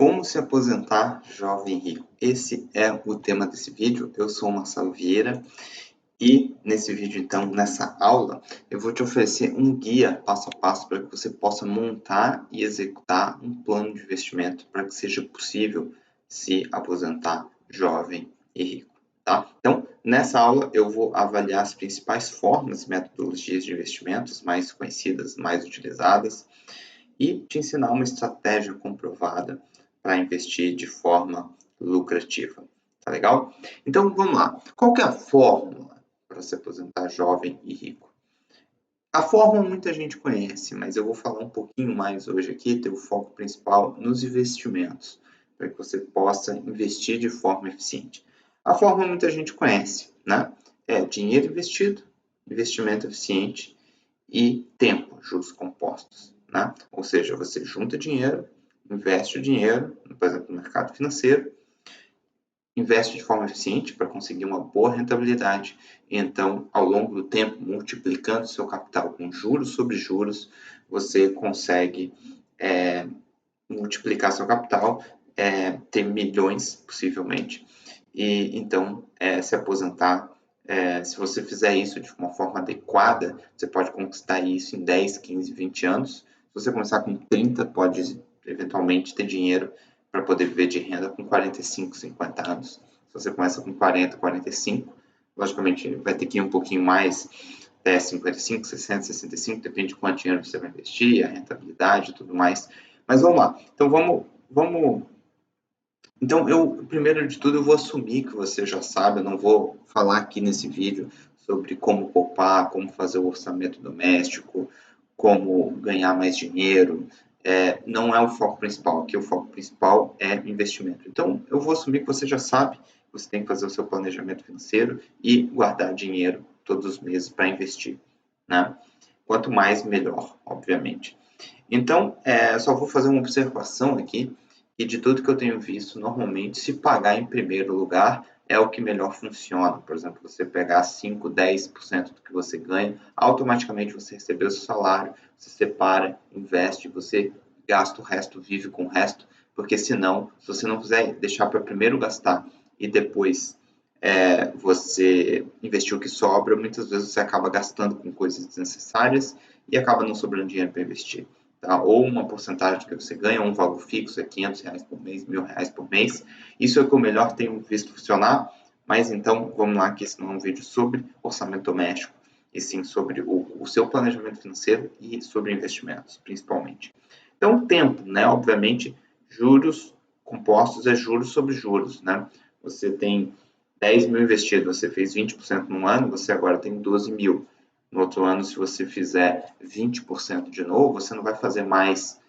Como se aposentar jovem e rico? Esse é o tema desse vídeo. Eu sou o Marcelo Vieira e nesse vídeo, então, nessa aula, eu vou te oferecer um guia passo a passo para que você possa montar e executar um plano de investimento para que seja possível se aposentar jovem e rico, tá? Então, nessa aula eu vou avaliar as principais formas e metodologias de investimentos mais conhecidas, mais utilizadas e te ensinar uma estratégia comprovada para investir de forma lucrativa. Tá legal? Então, vamos lá. Qual que é a fórmula para se aposentar jovem e rico? A fórmula muita gente conhece, mas eu vou falar um pouquinho mais hoje aqui, ter o foco principal nos investimentos, para que você possa investir de forma eficiente. A fórmula muita gente conhece, né? É dinheiro investido, investimento eficiente e tempo, juros compostos, né? Ou seja, você junta dinheiro, investe o dinheiro, por exemplo, no mercado financeiro, investe de forma eficiente para conseguir uma boa rentabilidade. E então, ao longo do tempo, multiplicando seu capital com juros sobre juros, você consegue multiplicar seu capital, ter milhões, possivelmente, e então se aposentar. Se você fizer isso de uma forma adequada, você pode conquistar isso em 10, 15, 20 anos. Se você começar com 30, pode eventualmente ter dinheiro para poder viver de renda com 45, 50 anos. Se você começa com 40, 45, logicamente vai ter que ir um pouquinho mais, 55, 60, 65, depende de quanto dinheiro você vai investir, a rentabilidade e tudo mais. Mas vamos lá. Então, vamos. Então, primeiro de tudo, eu vou assumir que você já sabe, eu não vou falar aqui nesse vídeo sobre como poupar, como fazer o orçamento doméstico, como ganhar mais dinheiro. Não é o foco principal. Aqui o foco principal é investimento. Então, eu vou assumir que você já sabe que você tem que fazer o seu planejamento financeiro e guardar dinheiro todos os meses para investir, né? Quanto mais, melhor, obviamente. Então, só vou fazer uma observação aqui, que de tudo que eu tenho visto, normalmente, se pagar em primeiro lugar é o que melhor funciona. Por exemplo, você pegar 5, 10% do que você ganha, automaticamente você recebeu o seu salário, você separa, investe, você gasta o resto, vive com o resto, porque senão, se você não quiser deixar para primeiro gastar e depois você investir o que sobra, muitas vezes você acaba gastando com coisas desnecessárias e acaba não sobrando dinheiro para investir. Tá? Ou uma porcentagem que você ganha, um valor fixo, é R$500 por mês, R$1.000 por mês. Isso é o que eu melhor tenho visto funcionar, mas então vamos lá, que esse não é um vídeo sobre orçamento doméstico, e sim sobre o seu planejamento financeiro e sobre investimentos, principalmente. Então, o tempo, né? Obviamente, juros compostos é juros sobre juros, né? Você tem 10 mil investido, você fez 20% num ano, você agora tem 12 mil. No outro ano, se você fizer 20% de novo, você não vai fazer mais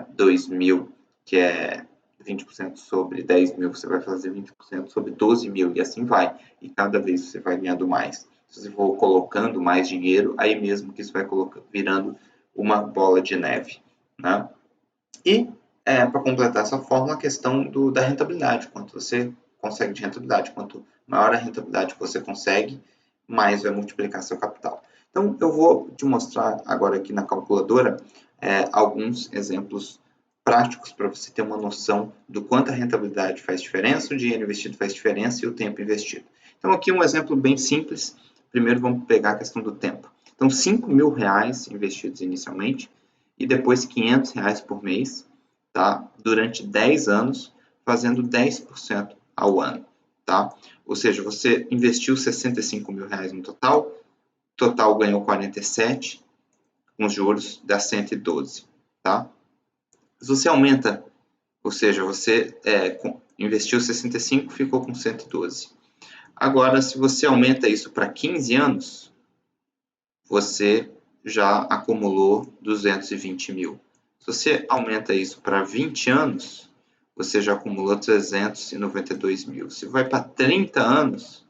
2 mil, que é 20% sobre 10 mil, você vai fazer 20% sobre 12 mil, e assim vai. E cada vez você vai ganhando mais. Se você for colocando mais dinheiro, aí mesmo que isso vai virando uma bola de neve, né? E, para completar essa fórmula, a questão da rentabilidade, quanto você consegue de rentabilidade. Quanto maior a rentabilidade que você consegue, mais vai multiplicar seu capital. Então, eu vou te mostrar agora aqui na calculadora alguns exemplos práticos para você ter uma noção do quanto a rentabilidade faz diferença, o dinheiro investido faz diferença e o tempo investido. Então, aqui um exemplo bem simples. Primeiro, vamos pegar a questão do tempo. Então, R$5.000 investidos inicialmente e depois R$500 por mês, tá? Durante 10 anos, fazendo 10% ao ano. Tá? Ou seja, você investiu R$65.000 no total ganhou 47, com juros dá 112, tá? Se você aumenta, ou seja, você investiu 65, ficou com 112. Agora, se você aumenta isso para 15 anos, você já acumulou 220 mil. Se você aumenta isso para 20 anos, você já acumulou 392 mil. Se vai para 30 anos,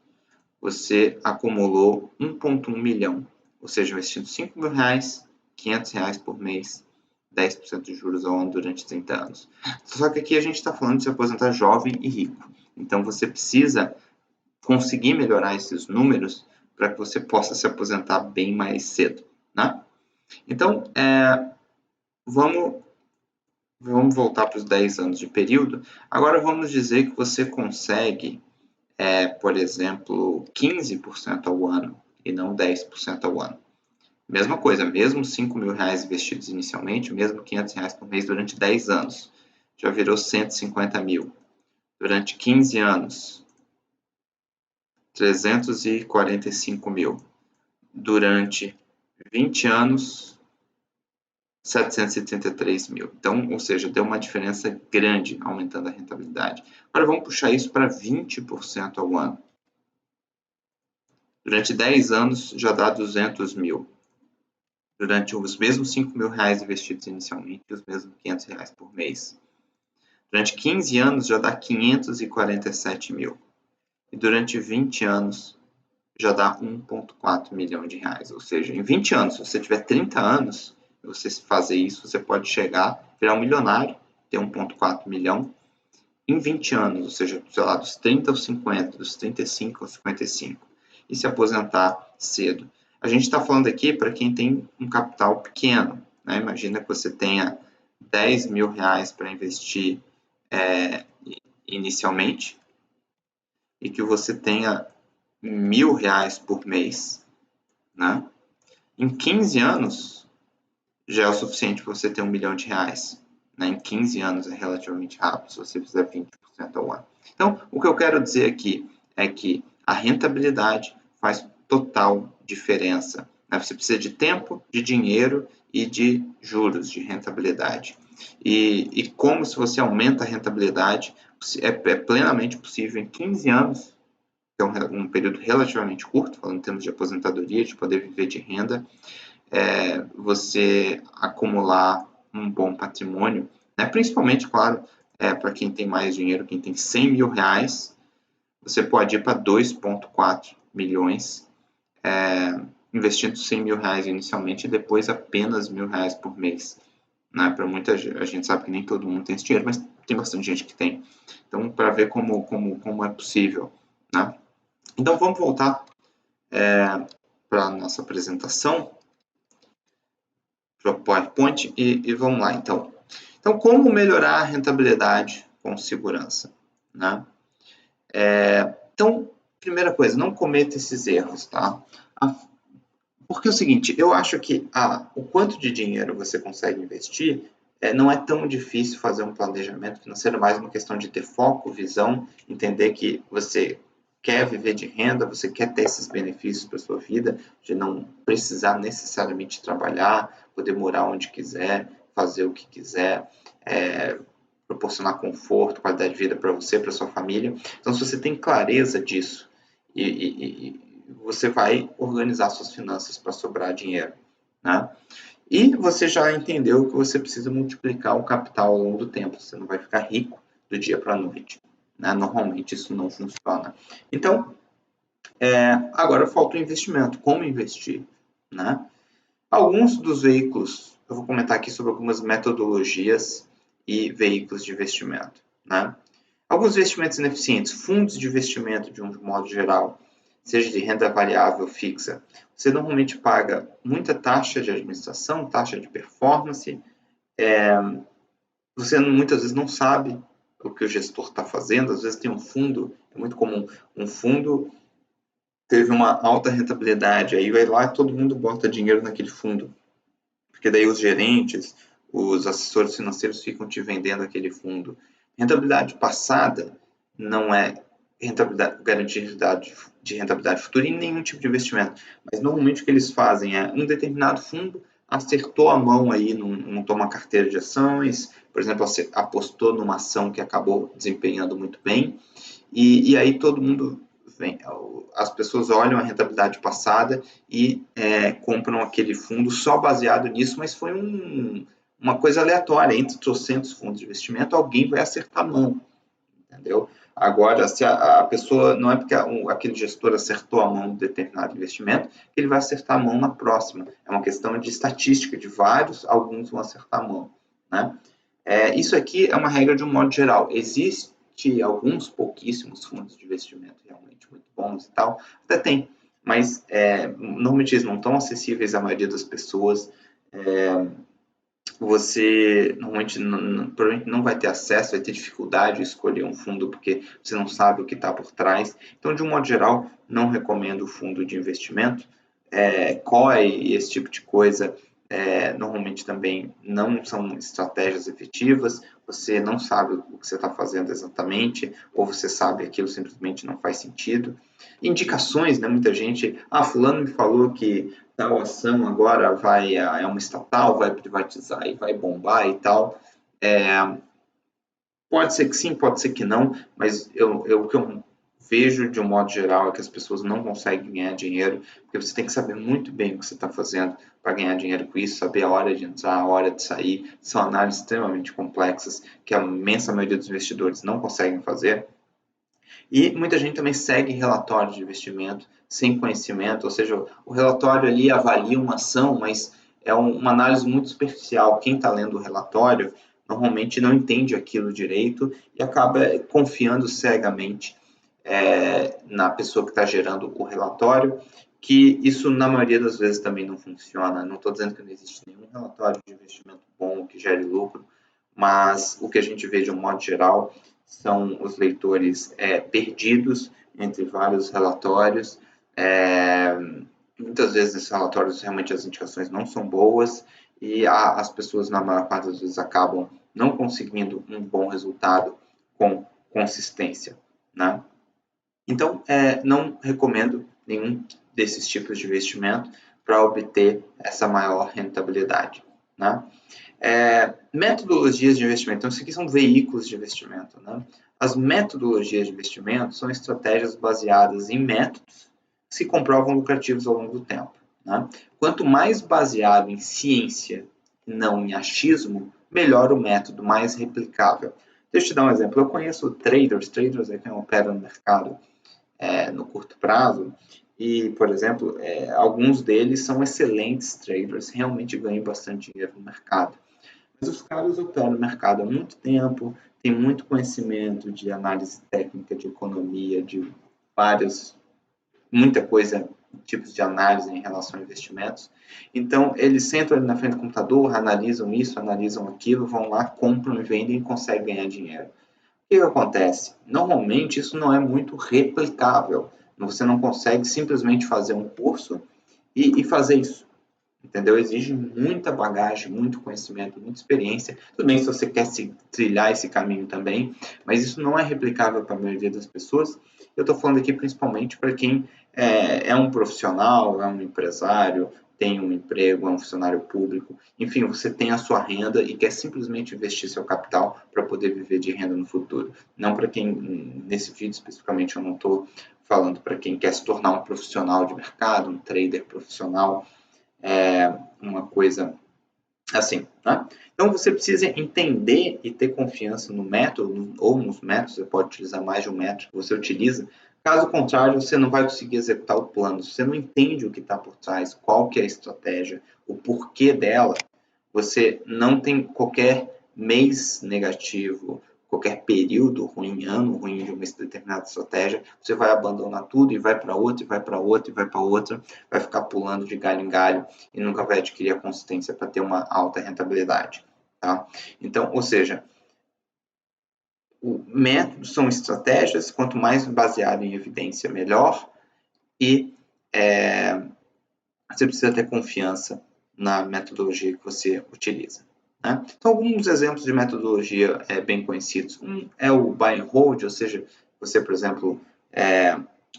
você acumulou 1,1 milhão. Ou seja, investindo R$5.000, R$500 por mês, 10% de juros ao ano durante 30 anos. Só que aqui a gente está falando de se aposentar jovem e rico. Então, você precisa conseguir melhorar esses números para que você possa se aposentar bem mais cedo, né? Então, vamos vamos voltar para os 10 anos de período. Agora vamos dizer que você consegue, por exemplo, 15% ao ano e não 10% ao ano. Mesma coisa, mesmo R$5.000 investidos inicialmente, mesmo R$500 por mês durante 10 anos, já virou 150 mil. Durante 15 anos, 345 mil. Durante 20 anos, 733 mil. Então, ou seja, deu uma diferença grande aumentando a rentabilidade. Agora vamos puxar isso para 20% ao ano. Durante 10 anos já dá 200 mil. Durante os mesmos R$5.000 investidos inicialmente, os mesmos R$500 por mês. Durante 15 anos já dá 547 mil. E durante 20 anos já dá 1,4 milhão de reais. Ou seja, em 20 anos, se você tiver 30 anos, você fazer isso, você pode chegar, virar um milionário, ter 1,4 milhão, em 20 anos, ou seja, sei lá, dos 30 aos 50, dos 35 aos 55, e se aposentar cedo. A gente está falando aqui para quem tem um capital pequeno, né? Imagina que você tenha R$10.000 para investir inicialmente e que você tenha R$1.000 por mês, né? Em 15 anos, já é o suficiente para você ter R$1 milhão. Né? Em 15 anos é relativamente rápido, se você fizer 20% ao ano. Então, o que eu quero dizer aqui é que a rentabilidade faz total diferença. Né? Você precisa de tempo, de dinheiro e de juros, de rentabilidade. E como se você aumenta a rentabilidade, é plenamente possível em 15 anos, que é um período relativamente curto, falando em termos de aposentadoria, de poder viver de renda, você acumular um bom patrimônio, né? Principalmente, claro, para quem tem mais dinheiro, quem tem R$100.000, você pode ir para 2,4 milhões, investindo R$100.000 inicialmente e depois apenas R$1.000 por mês. Né? Para muita gente, a gente sabe que nem todo mundo tem esse dinheiro, mas tem bastante gente que tem. Então, para ver como é possível. Né? Então, vamos voltar para a nossa apresentação, para o PowerPoint, e vamos lá, então. Então, como melhorar a rentabilidade com segurança? Né? Então, primeira coisa, não cometa esses erros, tá? Porque é o seguinte, eu acho que o quanto de dinheiro você consegue investir não é tão difícil fazer um planejamento financeiro, mais uma questão de ter foco, visão, entender que você quer viver de renda, você quer ter esses benefícios para a sua vida, de não precisar necessariamente trabalhar, poder morar onde quiser, fazer o que quiser, proporcionar conforto, qualidade de vida para você, para sua família. Então, se você tem clareza disso e você vai organizar suas finanças para sobrar dinheiro, né? E você já entendeu que você precisa multiplicar o capital ao longo do tempo. Você não vai ficar rico do dia para a noite. Né? Normalmente isso não funciona. Então, agora falta o investimento. Como investir? Né? Alguns dos veículos, eu vou comentar aqui sobre algumas metodologias e veículos de investimento. Né? Alguns investimentos ineficientes, fundos de investimento de um modo geral, seja de renda variável fixa, você normalmente paga muita taxa de administração, taxa de performance, você muitas vezes não sabe o que o gestor está fazendo, às vezes tem um fundo, é muito comum, um fundo teve uma alta rentabilidade, aí vai lá e todo mundo bota dinheiro naquele fundo, porque daí os gerentes, os assessores financeiros ficam te vendendo aquele fundo. Rentabilidade passada não é garantia de rentabilidade futura em nenhum tipo de investimento. Mas normalmente o que eles fazem é um determinado fundo acertou a mão aí, não toma carteira de ações, por exemplo, apostou numa ação que acabou desempenhando muito bem, e aí todo mundo vem, as pessoas olham a rentabilidade passada e compram aquele fundo só baseado nisso, mas foi uma coisa aleatória, entre trocentos fundos de investimento, alguém vai acertar a mão, entendeu? Agora, se a pessoa, não é porque aquele gestor acertou a mão em determinado investimento, que ele vai acertar a mão na próxima. É uma questão de estatística, de vários, alguns vão acertar a mão. Né? Isso aqui é uma regra de um modo geral. Existe alguns pouquíssimos fundos de investimento realmente muito bons e tal, até tem, mas normalmente eles não estão acessíveis à maioria das pessoas. você normalmente provavelmente não vai ter acesso, vai ter dificuldade de escolher um fundo porque você não sabe o que está por trás. Então, de um modo geral, não recomendo fundo de investimento. COI e esse tipo de coisa normalmente também não são estratégias efetivas. Você não sabe o que você está fazendo exatamente, ou você sabe que aquilo simplesmente não faz sentido. Indicações, né? Muita gente, fulano me falou que tal ação agora é uma estatal, vai privatizar e vai bombar e tal. Pode ser que sim, pode ser que não, mas o que eu vejo de um modo geral é que as pessoas não conseguem ganhar dinheiro, porque você tem que saber muito bem o que você está fazendo para ganhar dinheiro com isso, saber a hora de entrar, a hora de sair. São análises extremamente complexas que a imensa maioria dos investidores não conseguem fazer. E muita gente também segue relatórios de investimento sem conhecimento, ou seja, o relatório ali avalia uma ação, mas é uma análise muito superficial. Quem está lendo o relatório normalmente não entende aquilo direito e acaba confiando cegamente na pessoa que está gerando o relatório, que isso na maioria das vezes também não funciona. Não estou dizendo que não existe nenhum relatório de investimento bom que gere lucro, mas o que a gente vê de um modo geral são os leitores perdidos entre vários relatórios. Muitas vezes nesses relatórios realmente as indicações não são boas e as pessoas na maior parte das vezes acabam não conseguindo um bom resultado com consistência, né? Então, não recomendo nenhum desses tipos de investimento para obter essa maior rentabilidade, né? Metodologias de investimento. Então, isso aqui são veículos de investimento, né? As metodologias de investimento são estratégias baseadas em métodos que se comprovam lucrativos ao longo do tempo, né? Quanto mais baseado em ciência, não em achismo, melhor o método, mais replicável. Deixa eu te dar um exemplo. Eu conheço traders é quem opera no mercado no curto prazo, e, por exemplo, alguns deles são excelentes traders, realmente ganham bastante dinheiro no mercado. Mas os caras operam no mercado há muito tempo, têm muito conhecimento de análise técnica, de economia, de muita coisa, tipos de análise em relação a investimentos. Então, eles sentam ali na frente do computador, analisam isso, analisam aquilo, vão lá, compram e vendem e conseguem ganhar dinheiro. O que acontece? Normalmente isso não é muito replicável. Você não consegue simplesmente fazer um curso e fazer isso. Entendeu? Exige muita bagagem, muito conhecimento, muita experiência. Tudo bem se você quer trilhar esse caminho também, mas isso não é replicável para a maioria das pessoas. Eu estou falando aqui principalmente para quem é um profissional, é um empresário, tem um emprego, é um funcionário público, enfim, você tem a sua renda e quer simplesmente investir seu capital para poder viver de renda no futuro. Não para quem, nesse vídeo especificamente, eu não estou falando para quem quer se tornar um profissional de mercado, um trader profissional, uma coisa assim, né? Então você precisa entender e ter confiança no método ou nos métodos, você pode utilizar mais de um método que você utiliza. Caso contrário, você não vai conseguir executar o plano. Se você não entende o que está por trás, qual que é a estratégia, o porquê dela, você não tem qualquer mês negativo, qualquer período ruim, ano ruim de uma determinada estratégia, você vai abandonar tudo e vai para outra, e vai para outra, e vai para outra, vai ficar pulando de galho em galho e nunca vai adquirir a consistência para ter uma alta rentabilidade. Tá? Então, ou seja, o método são estratégias, quanto mais baseado em evidência, melhor, e você precisa ter confiança na metodologia que você utiliza. Né? Então, alguns exemplos de metodologia bem conhecidos. Um é o buy and hold, ou seja, você, por exemplo,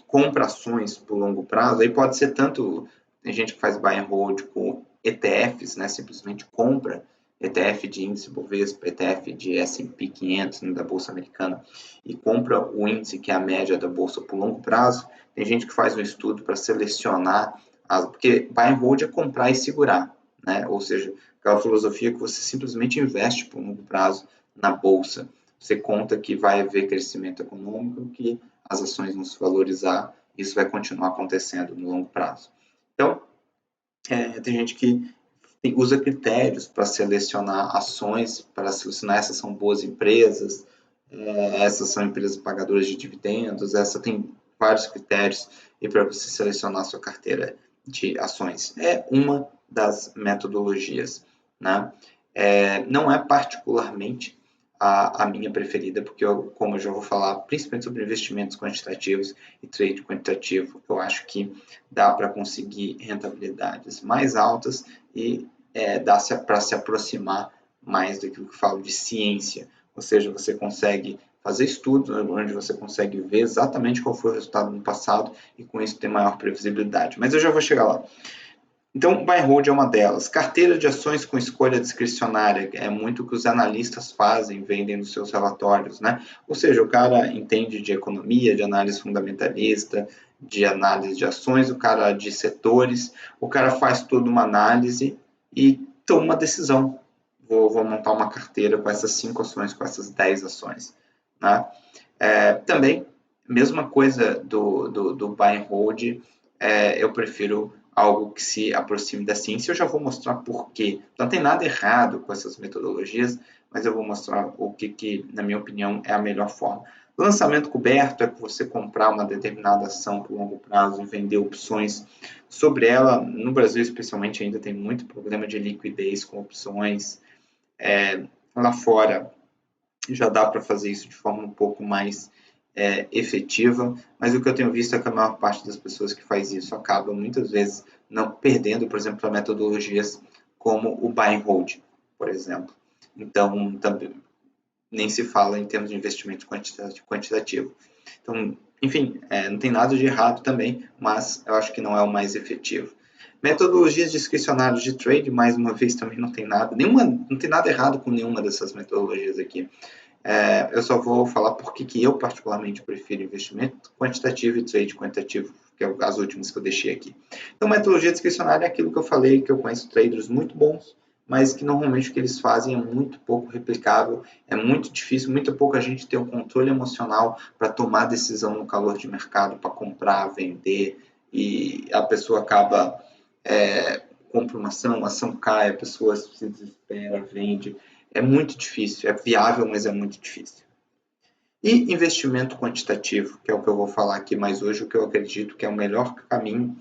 compra ações por longo prazo. Aí pode ser tanto, tem gente que faz buy and hold com ETFs, né? Simplesmente compra ETF de índice Bovespa, ETF de S&P 500, né, da Bolsa Americana, e compra o índice que é a média da Bolsa por longo prazo. Tem gente que faz um estudo para selecionar, porque buy and hold é comprar e segurar, né? Ou seja, aquela filosofia que você simplesmente investe por longo prazo na Bolsa. Você conta que vai haver crescimento econômico, que as ações vão se valorizar, isso vai continuar acontecendo no longo prazo. Então, tem gente que usa critérios para selecionar ações, para selecionar essas são boas empresas, essas são empresas pagadoras de dividendos, essa tem vários critérios e para você selecionar a sua carteira de ações. É uma das metodologias, né? Não é particularmente a minha preferida, porque como eu já vou falar, principalmente sobre investimentos quantitativos e trade quantitativo, eu acho que dá para conseguir rentabilidades mais altas e dá para se aproximar mais daquilo que eu falo de ciência, ou seja, você consegue fazer estudos onde você consegue ver exatamente qual foi o resultado no passado e com isso ter maior previsibilidade. Mas eu já vou chegar lá. Então, buy and hold é uma delas. Carteira de ações com escolha discricionária, é muito o que os analistas fazem, vendem nos seus relatórios, né? Ou seja, o cara entende de economia, de análise fundamentalista, de análise de ações, o cara de setores, o cara faz toda uma análise e toma uma decisão. Vou montar uma carteira com essas 5 ações, com essas 10 ações, né? Também, mesma coisa do buy and hold, eu prefiro algo que se aproxime da ciência. Eu já vou mostrar por quê. Não tem nada errado com essas metodologias, mas eu vou mostrar o que na minha opinião, é a melhor forma. Lançamento coberto é você comprar uma determinada ação por longo prazo e vender opções sobre ela. No Brasil, especialmente, ainda tem muito problema de liquidez com opções. Lá fora, já dá para fazer isso de forma um pouco mais efetiva, mas o que eu tenho visto é que a maior parte das pessoas que faz isso acaba muitas vezes não perdendo, por exemplo, metodologias como o buy and hold, por exemplo. Então, também, nem se fala em termos de investimento quantitativo. Então, enfim, não tem nada de errado também, mas eu acho que não é o mais efetivo. Metodologias discricionárias de trade, mais uma vez, também não tem nada, não tem nada errado com nenhuma dessas metodologias aqui. Eu só vou falar por que eu particularmente prefiro investimento quantitativo e trade quantitativo, que é as últimas que eu deixei aqui. Então, metodologia discricionária é aquilo que eu falei, que eu conheço traders muito bons, mas que normalmente o que eles fazem é muito pouco replicável, é muito difícil, muito pouca gente tem o controle emocional para tomar decisão no calor de mercado, para comprar, vender, e a pessoa acaba, compra uma ação, a ação cai, a pessoa se desespera, vende. É muito difícil, é viável, mas é muito difícil. E investimento quantitativo, que é o que eu vou falar aqui mais hoje, o que eu acredito que é o melhor caminho,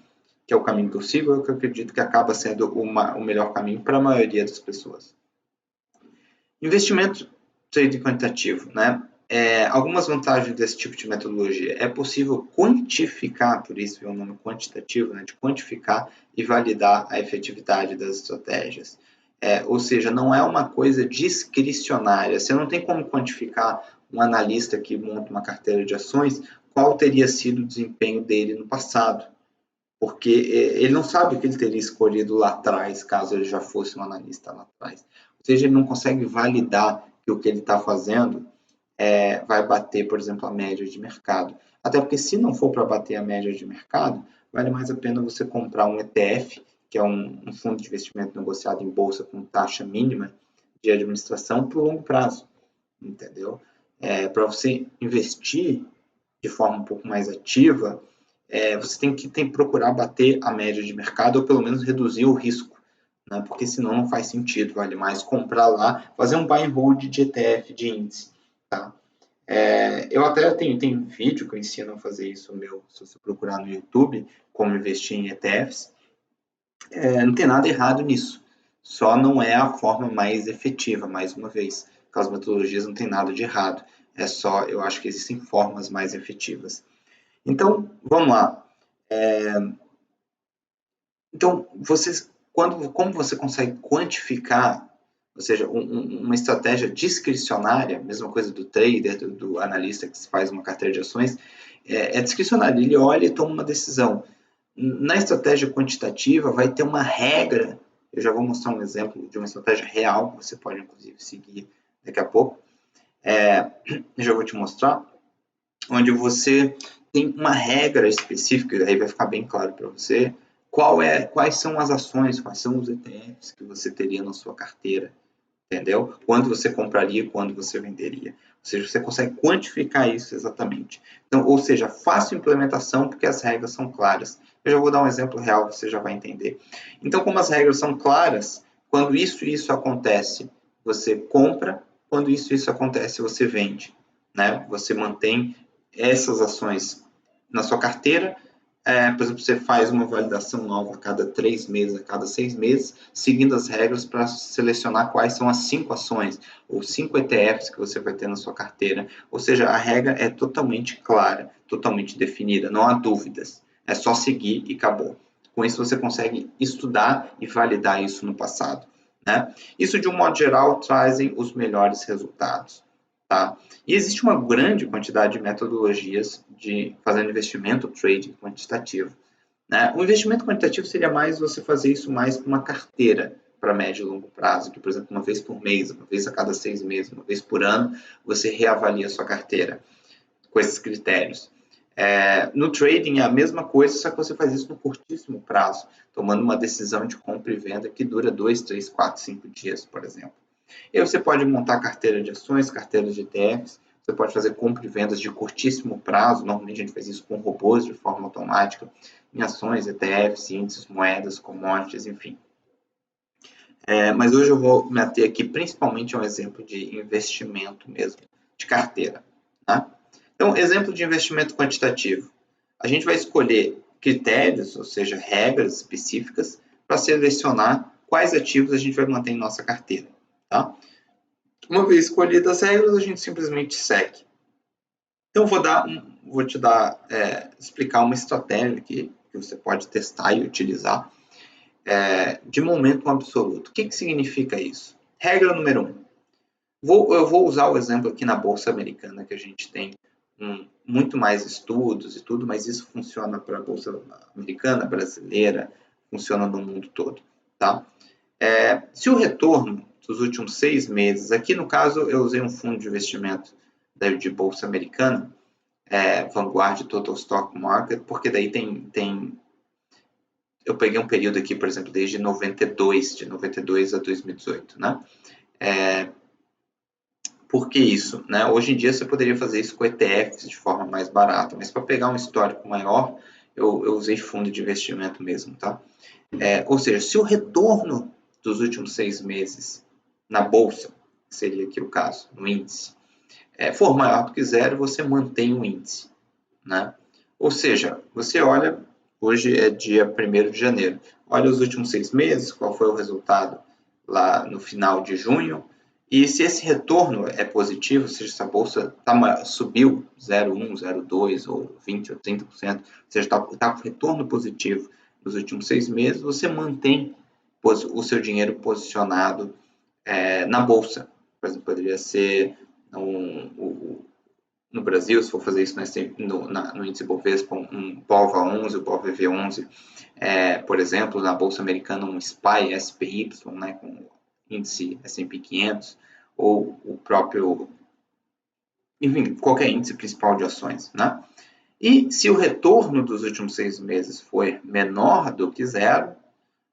que é o caminho possível, é o que eu acredito que acaba sendo o melhor caminho para a maioria das pessoas. Investimento trade quantitativo, né? Algumas vantagens desse tipo de metodologia. É possível quantificar, por isso é o nome quantitativo, né? De quantificar e validar a efetividade das estratégias. Ou seja, não é uma coisa discricionária. Você não tem como quantificar um analista que monta uma carteira de ações qual teria sido o desempenho dele no passado, porque ele não sabe o que ele teria escolhido lá atrás, caso ele já fosse um analista lá atrás. Ou seja, ele não consegue validar que o que ele está fazendo vai bater, por exemplo, a média de mercado. Até porque se não for para bater a média de mercado, vale mais a pena você comprar um ETF, que é um fundo de investimento negociado em bolsa com taxa mínima de administração por longo prazo, entendeu? Para você investir de forma um pouco mais ativa, você tem que procurar bater a média de mercado ou pelo menos reduzir o risco, né? Porque senão não faz sentido, vale mais comprar lá, fazer um buy and hold de ETF, de índice, tá? Eu até tenho vídeo que eu ensino a fazer isso, se você procurar no YouTube, como investir em ETFs. Não tem nada errado nisso, só não é a forma mais efetiva, mais uma vez. Aquelas metodologias não tem nada de errado, eu acho que existem formas mais efetivas. Então, vamos lá. Então, como você consegue quantificar, ou seja, uma estratégia discricionária, mesma coisa do trader, do analista que faz uma carteira de ações, é discricionário, ele olha e toma uma decisão. Na estratégia quantitativa, vai ter uma regra, eu já vou mostrar um exemplo de uma estratégia real, que você pode, inclusive, seguir daqui a pouco, eu já vou te mostrar, onde você tem uma regra específica, aí vai ficar bem claro para você, quais são as ações, quais são os ETFs que você teria na sua carteira, entendeu? Quando você compraria, quando você venderia. Ou seja, você consegue quantificar isso exatamente. Então, ou seja, fácil implementação porque as regras são claras. Eu já vou dar um exemplo real, você já vai entender. Então, como as regras são claras, quando isso e isso acontece, você compra, quando isso e isso acontece, você vende, né? Você mantém essas ações na sua carteira, por exemplo, você faz uma validação nova a cada 3 meses, a cada 6 meses, seguindo as regras para selecionar quais são as 5 ações ou 5 ETFs que você vai ter na sua carteira. Ou seja, a regra é totalmente clara, totalmente definida, não há dúvidas. É só seguir e acabou. Com isso, você consegue estudar e validar isso no passado, né? Isso, de um modo geral, trazem os melhores resultados. Tá? E existe uma grande quantidade de metodologias de fazer investimento, trading quantitativo. Né? O investimento quantitativo seria mais você fazer isso mais com uma carteira para médio e longo prazo, que, por exemplo, uma vez por mês, uma vez a cada 6 meses, uma vez por ano, você reavalia a sua carteira com esses critérios. No trading é a mesma coisa, só que você faz isso no curtíssimo prazo, tomando uma decisão de compra e venda que dura 2, 3, 4, 5 dias, por exemplo. E aí você pode montar carteira de ações, carteira de ETFs, você pode fazer compra e vendas de curtíssimo prazo, normalmente a gente faz isso com robôs de forma automática, em ações, ETFs, índices, moedas, commodities, enfim. Mas hoje eu vou me ater aqui principalmente a um exemplo de investimento mesmo, de carteira. Tá? Então, exemplo de investimento quantitativo. A gente vai escolher critérios, ou seja, regras específicas, para selecionar quais ativos a gente vai manter em nossa carteira. Tá? Uma vez escolhidas as regras, a gente simplesmente segue. Então, vou te explicar uma estratégia que você pode testar e utilizar de momento absoluto. O que significa isso? Regra número 1. Eu vou usar o exemplo aqui na Bolsa Americana, que a gente tem muito mais estudos e tudo, mas isso funciona para a Bolsa Americana, brasileira, funciona no mundo todo. Tá? Se o retorno dos últimos 6 meses, aqui no caso eu usei um fundo de investimento de Bolsa Americana, Vanguard Total Stock Market, porque daí eu peguei um período aqui, por exemplo, desde 92, de 92 a 2018, né? Por que isso? Né? Hoje em dia você poderia fazer isso com ETFs de forma mais barata, mas para pegar um histórico maior, eu usei fundo de investimento mesmo, tá? Ou seja, se o retorno dos últimos 6 meses na bolsa, que seria aqui o caso, no índice, for maior do que zero, você mantém o índice, né? Ou seja, você olha, hoje é dia 1º de janeiro, olha os últimos 6 meses, qual foi o resultado lá no final de junho, e se esse retorno é positivo, ou seja, se a bolsa subiu 0,1, 0,2 ou 20 ou 30%, ou seja, está com retorno positivo nos últimos 6 meses, você mantém o seu dinheiro posicionado na bolsa. Por exemplo, poderia ser no Brasil, se for fazer isso no índice Bovespa, um BOVA11, o BOVV11, por exemplo, na Bolsa Americana, um SPY, SPY, né, com índice S&P 500, ou o próprio, enfim, qualquer índice principal de ações, né? E se o retorno dos últimos 6 meses for menor do que zero,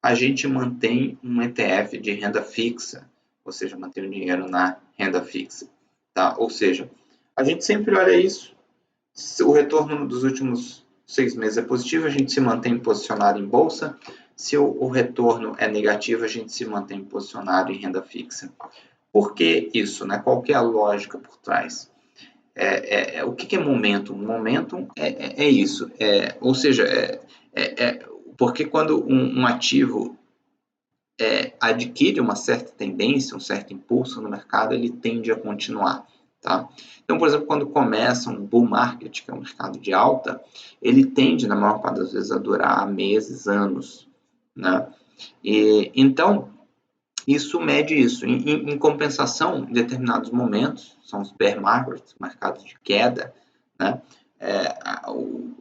a gente mantém um ETF de renda fixa, ou seja, mantém o dinheiro na renda fixa, tá? Ou seja, a gente sempre olha isso, se o retorno dos últimos 6 meses é positivo, a gente se mantém posicionado em bolsa, se o retorno é negativo, a gente se mantém posicionado em renda fixa. Por que isso? Né? Qual que é a lógica por trás? O que é momentum? Momentum é isso, ou seja, porque quando um ativo adquire uma certa tendência, um certo impulso no mercado, ele tende a continuar. Tá? Então, por exemplo, quando começa um bull market, que é um mercado de alta, ele tende, na maior parte das vezes, a durar meses, anos. Né? Então, isso mede isso. Em compensação, em determinados momentos, são os bear markets, mercados de queda, né?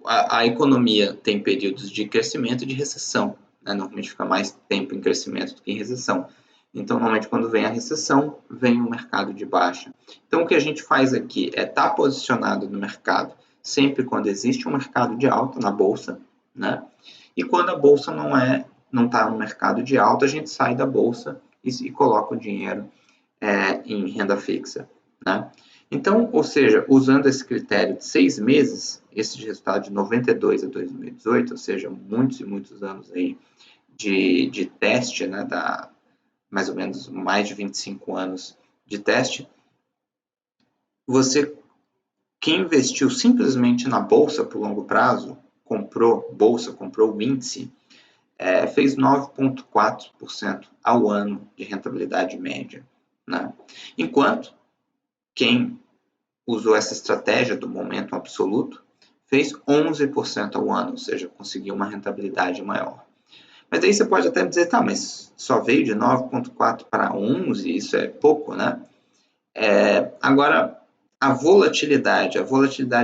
A economia tem períodos de crescimento e de recessão. Né? Normalmente fica mais tempo em crescimento do que em recessão. Então, normalmente, quando vem a recessão, vem o mercado de baixa. Então, o que a gente faz aqui é estar posicionado no mercado sempre quando existe um mercado de alta na bolsa, né? E quando a bolsa não está no mercado de alta, a gente sai da bolsa e coloca o dinheiro em renda fixa, né? Então, ou seja, usando esse critério de 6 meses, esse de resultado de 92 a 2018, ou seja, muitos e muitos anos aí de teste, né, mais ou menos mais de 25 anos de teste, você que investiu simplesmente na bolsa por longo prazo, comprou bolsa, comprou o índice, fez 9,4% ao ano de rentabilidade média, né? Enquanto quem usou essa estratégia do momento absoluto fez 11% ao ano, ou seja, conseguiu uma rentabilidade maior. Mas aí você pode até dizer, tá, mas só veio de 9,4 para 11, isso é pouco, né? Agora, a volatilidade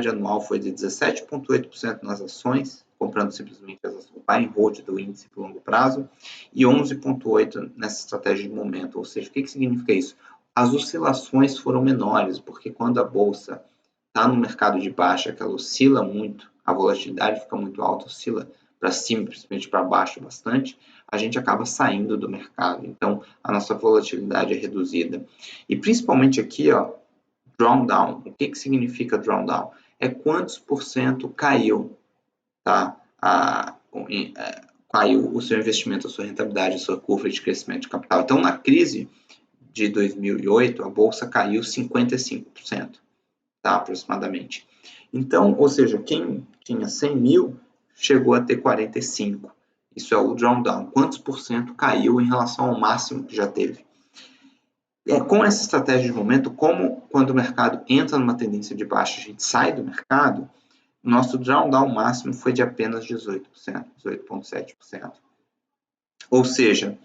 anual foi de 17,8% nas ações, comprando simplesmente as ações buy and hold do índice por longo prazo, e 11,8% nessa estratégia de momento. Ou seja, o que significa isso? As oscilações foram menores, porque quando a bolsa está no mercado de baixa, que ela oscila muito, a volatilidade fica muito alta, oscila para cima, principalmente para baixo bastante, a gente acaba saindo do mercado. Então, a nossa volatilidade é reduzida. E principalmente aqui, ó, drawdown. O que significa drawdown? É quantos por cento caiu, tá? Caiu o seu investimento, a sua rentabilidade, a sua curva de crescimento de capital. Então, na crise de 2008, a bolsa caiu 55%, tá? Aproximadamente. Então, ou seja, quem tinha 100 mil chegou a ter 45. Isso é o drawdown. Quantos por cento caiu em relação ao máximo que já teve? Com essa estratégia de momento, como quando o mercado entra numa tendência de baixa, a gente sai do mercado, nosso drawdown máximo foi de apenas 18%, 18,7%. Ou seja,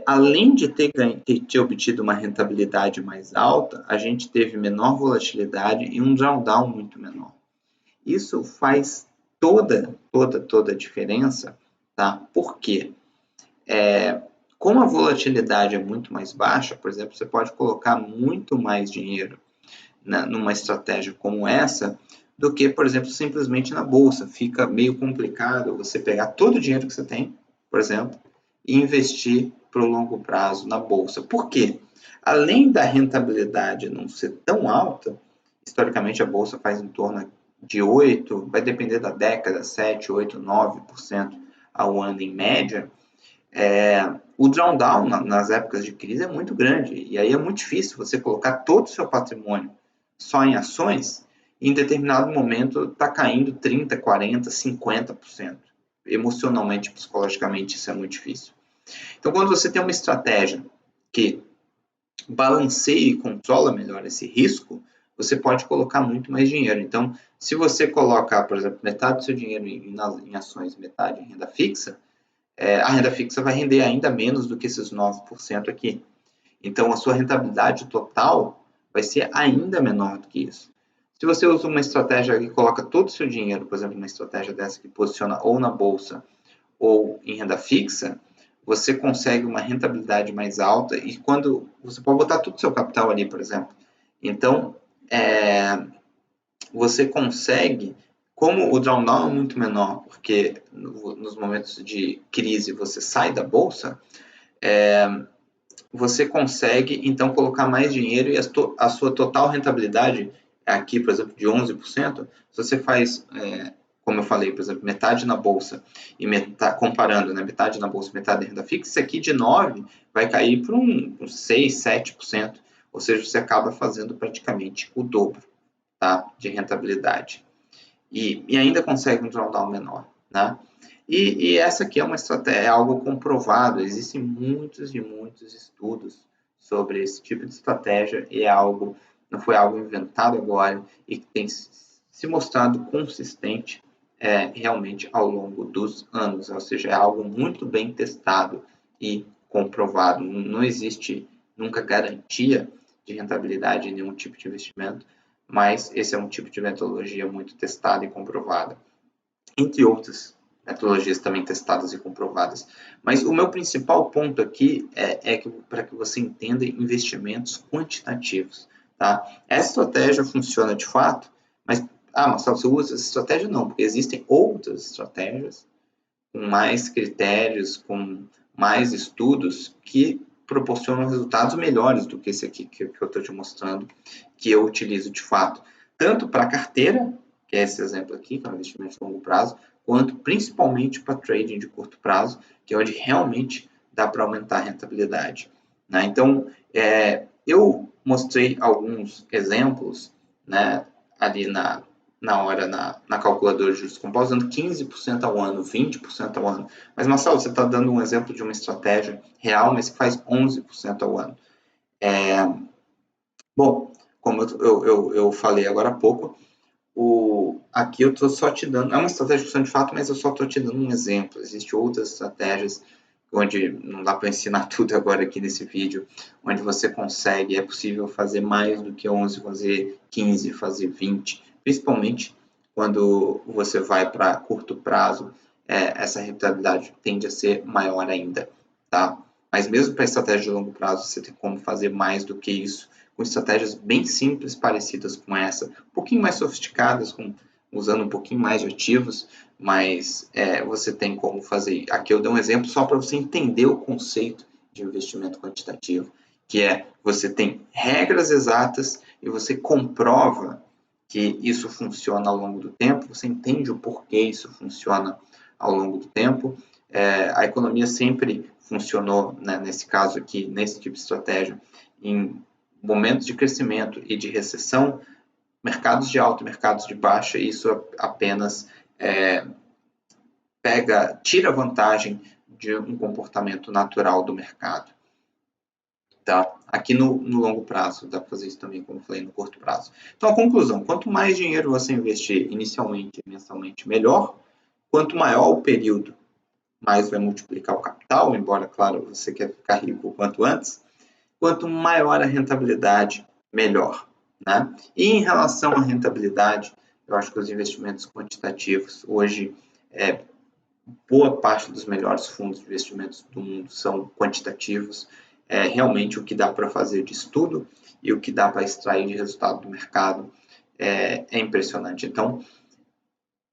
além de ter obtido uma rentabilidade mais alta, a gente teve menor volatilidade e um drawdown muito menor. Isso faz toda a diferença, tá? Por quê? Como a volatilidade é muito mais baixa, por exemplo, você pode colocar muito mais dinheiro numa estratégia como essa do que, por exemplo, simplesmente na bolsa. Fica meio complicado você pegar todo o dinheiro que você tem, por exemplo, e investir para o longo prazo na bolsa. Por quê? Além da rentabilidade não ser tão alta, historicamente a bolsa faz em torno de 8%, vai depender da década, 7%, 8%, 9% ao ano em média. O drawdown nas épocas de crise é muito grande, e aí é muito difícil você colocar todo o seu patrimônio só em ações, e em determinado momento está caindo 30%, 40%, 50%. Emocionalmente, psicologicamente, isso é muito difícil. Então, quando você tem uma estratégia que balanceia e controla melhor esse risco, você pode colocar muito mais dinheiro. Então, se você colocar, por exemplo, metade do seu dinheiro em ações, metade em renda fixa, a renda fixa vai render ainda menos do que esses 9% aqui. Então, a sua rentabilidade total vai ser ainda menor do que isso. Se você usa uma estratégia que coloca todo o seu dinheiro, por exemplo, uma estratégia dessa que posiciona ou na bolsa ou em renda fixa, você consegue uma rentabilidade mais alta e quando você pode botar todo o seu capital ali, por exemplo. Então, você consegue, como o drawdown é muito menor, porque nos momentos de crise você sai da bolsa, você consegue então colocar mais dinheiro e a sua total rentabilidade aqui, por exemplo, de 11%, se você faz, como eu falei, por exemplo, metade na bolsa e comparando, né, metade na bolsa, metade em renda fixa, aqui de 9% vai cair para um 6%, 7%, ou seja, você acaba fazendo praticamente o dobro, tá, de rentabilidade. E ainda consegue um drawdown menor, né? E essa aqui é uma estratégia, é algo comprovado, existem muitos e muitos estudos sobre esse tipo de estratégia e não foi algo inventado agora e que tem se mostrado consistente realmente ao longo dos anos, ou seja, é algo muito bem testado e comprovado. Não existe nunca garantia de rentabilidade em nenhum tipo de investimento, mas esse é um tipo de metodologia muito testada e comprovada, entre outras metodologias também testadas e comprovadas. Mas o meu principal ponto aqui é que para que você entenda investimentos quantitativos. Tá? Essa estratégia funciona de fato, mas Marcelo, você usa essa estratégia? Não, porque existem outras estratégias com mais critérios, com mais estudos que proporcionam resultados melhores do que esse aqui que eu estou te mostrando, que eu utilizo de fato, tanto para carteira, que é esse exemplo aqui, que é um investimento de longo prazo, quanto principalmente para trading de curto prazo, que é onde realmente dá para aumentar a rentabilidade. Né? Então, eu mostrei alguns exemplos, né, ali na hora na calculadora de juros compostos, dando 15% ao ano, 20% ao ano. Mas, Marcelo, você está dando um exemplo de uma estratégia real, mas que faz 11% ao ano. Bom, como eu falei agora há pouco, aqui eu estou só te dando, é uma estratégia de fato, mas eu só estou te dando um exemplo. Existem outras estratégias onde não dá para ensinar tudo agora aqui nesse vídeo, onde você consegue, é possível fazer mais do que 11, fazer 15, fazer 20, principalmente quando você vai para curto prazo, essa rentabilidade tende a ser maior ainda, tá? Mas mesmo para estratégia de longo prazo, você tem como fazer mais do que isso, com estratégias bem simples, parecidas com essa, um pouquinho mais sofisticadas, usando um pouquinho mais de ativos, mas você tem como fazer. Aqui eu dei um exemplo só para você entender o conceito de investimento quantitativo, que você tem regras exatas e você comprova que isso funciona ao longo do tempo, você entende o porquê isso funciona ao longo do tempo. A economia sempre funcionou, né, nesse caso aqui, nesse tipo de estratégia, em momentos de crescimento e de recessão, mercados de alta e mercados de baixa, isso apenas tira vantagem de um comportamento natural do mercado. Tá? Aqui no longo prazo, dá para fazer isso também, como eu falei, no curto prazo. Então, a conclusão, quanto mais dinheiro você investir inicialmente e mensalmente, melhor. Quanto maior o período, mais vai multiplicar o capital, embora, claro, você quer ficar rico o quanto antes. Quanto maior a rentabilidade, melhor. Né? E em relação à rentabilidade, eu acho que os investimentos quantitativos, hoje, boa parte dos melhores fundos de investimentos do mundo são quantitativos. Realmente o que dá para fazer de estudo e o que dá para extrair de resultado do mercado é impressionante. Então,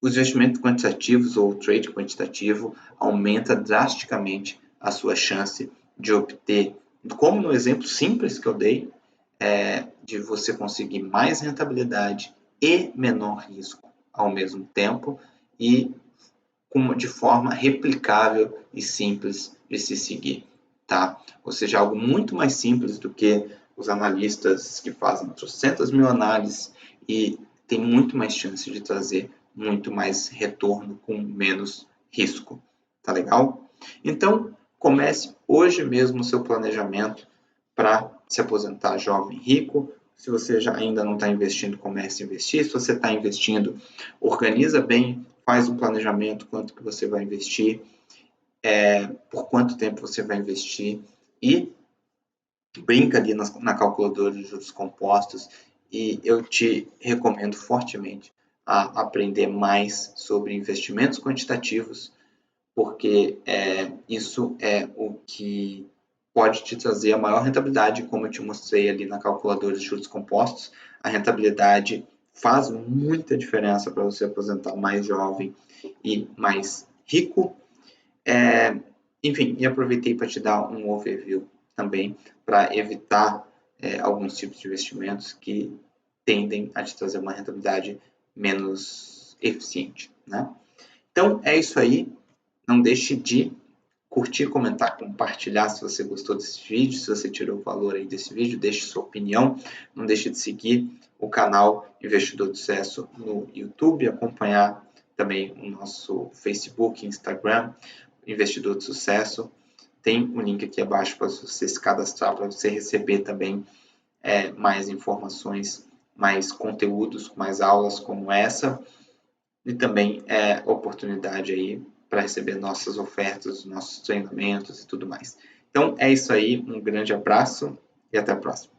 os investimentos quantitativos ou o trade quantitativo aumenta drasticamente a sua chance de obter, como no exemplo simples que eu dei, de você conseguir mais rentabilidade e menor risco ao mesmo tempo e de forma replicável e simples de se seguir, tá? Ou seja, algo muito mais simples do que os analistas que fazem 300 mil análises e tem muito mais chance de trazer muito mais retorno com menos risco, tá legal? Então, comece hoje mesmo o seu planejamento para se aposentar jovem rico. Se você já ainda não está investindo, comece a investir. Se você está investindo, organiza bem, faz um planejamento, quanto que você vai investir, por quanto tempo você vai investir e brinca ali na calculadora de juros compostos e eu te recomendo fortemente a aprender mais sobre investimentos quantitativos, porque isso é o que pode te trazer a maior rentabilidade, como eu te mostrei ali na calculadora de juros compostos. A rentabilidade faz muita diferença para você aposentar mais jovem e mais rico. Enfim, e aproveitei para te dar um overview também para evitar alguns tipos de investimentos que tendem a te trazer uma rentabilidade menos eficiente, né? Então, é isso aí. Não deixe de curtir, comentar, compartilhar se você gostou desse vídeo, se você tirou valor aí desse vídeo, deixe sua opinião. Não deixe de seguir o canal Investidor de Sucesso no YouTube, acompanhar também o nosso Facebook, Instagram, Investidor de Sucesso. Tem um link aqui abaixo para você se cadastrar, para você receber também mais informações, mais conteúdos, mais aulas como essa. E também oportunidade aí para receber nossas ofertas, nossos treinamentos e tudo mais. Então, é isso aí. Um grande abraço e até a próxima.